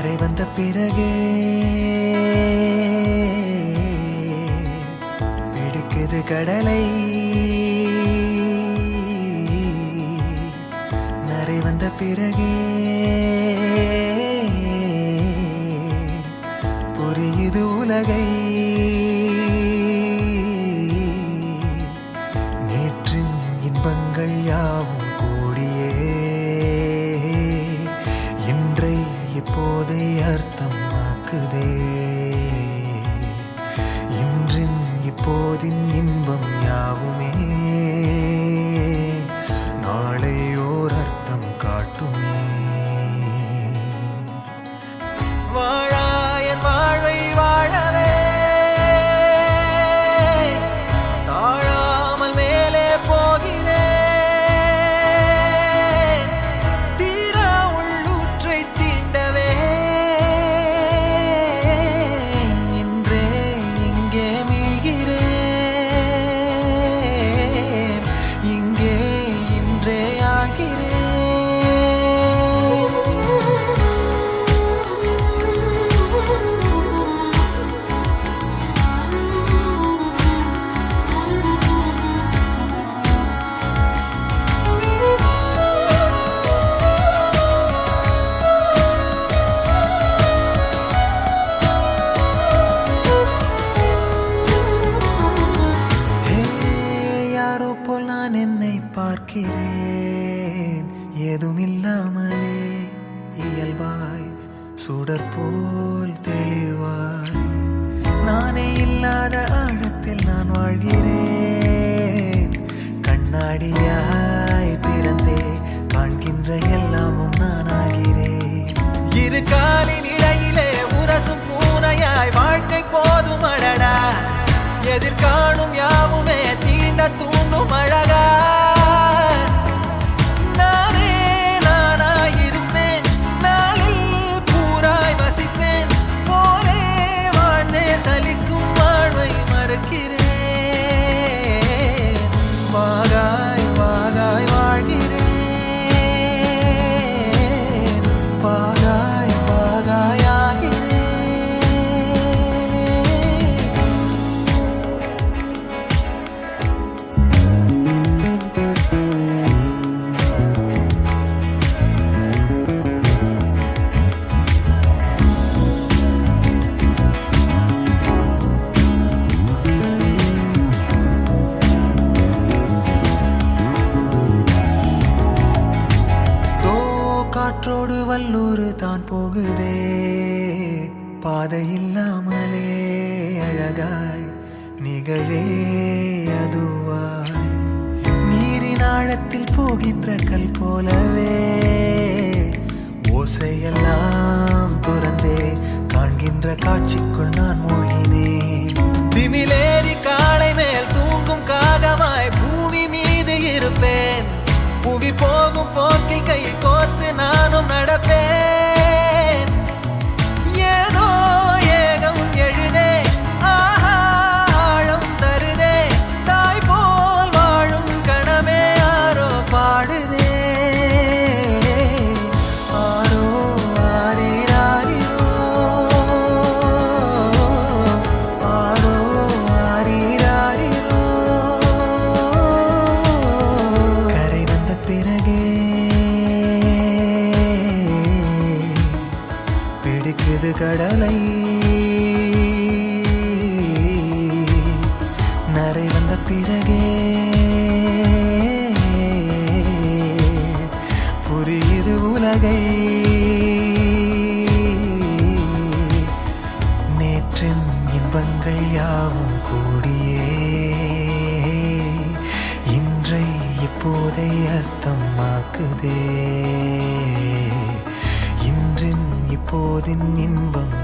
கரை வந்த பிறகே பிடிக்குது கடலை. நரை வந்த பிறகே புரியுது உலகை. நேற்றின் இன்பங்கள் யாவும் கூடியே இன்றை இப்போதை அர்த்தமாக்குதே. இன்றின் இப்போதின் இன்பம் யாவுமே நாளை ஓர் அர்த்தம் காட்டுமே. வாழாயன் வாழ்வை வாழவே தாழாமல் மேலே போகிறேன். தீரா உள்ளூற்றை தீண்டவே இன்றே இங்கே மீழ்கிறேன். இங்கே இன்றே ஆகிறேன். யாரோ போல் நான் என்னை பார்க்கிறேன். ஏதுமில்லாமலே இயல்பாய் சுடர் போல் தெளிவாய் நானே இல்லாத ஆழத்தில் நான் வாழ்கிறேன். கண்ணாடியாய் பிறந்தே காண்கின்ற எல்லாமும் நான் ஆகிறேன். இரு காலின் இடையிலே உரசும் பூனையாய் வாழ்க்கை போதும் அடடா. எதிர்காணும் யாவுமே தீண்ட தூண்டும் அழகா. நானே நானாயிருப்பேன். நாளில் பூராய் வசிப்பேன். போலே வாழ்ந்தே சலிக்கும் வாழ்வை மறுக்கிறேன். வாகாய் வாகாய் வாழ்கிறேன். வாகாய் வாகாய் ஆகிறேன். காற்றோடு வல்லூர் தான் போகுதே. பாதை இல்லாமலே அழகாய் நிகழே அதுவாய் நீரின் ஆழத்தில் போகின்ற கல் போலவே ஓசையெல்லாம் துறந்தே காண்கின்ற காட்சிக்குள் நான் மூழ்கினேன். திமிலேறி காலை மேல் தூங்கும் காகமாய் பூமி மீது இருப்பேன். புவி போகும் போக்கில் கை கோர்த்து நானும் நடப்பேன். ஏதோ ஏகம் எழுதே ஆஹா ஆழம் தருதே. தாய் போல் வாழும் கணமே ஆரோ பாடுதே. ஆரோ ஆரீராரிரோ ஆரோ ஆரீராரிரோ. கரை வந்த பிறகே பிடிக்குது கடலை. நரை வந்த பிறகே புரியுது உலகை. நேற்றின் இன்பங்கள் யாவும் கூடியே இன்றை இப்போதை அர்த்தமாக்குதே. இன்றின் இப்போதின் இன்பம்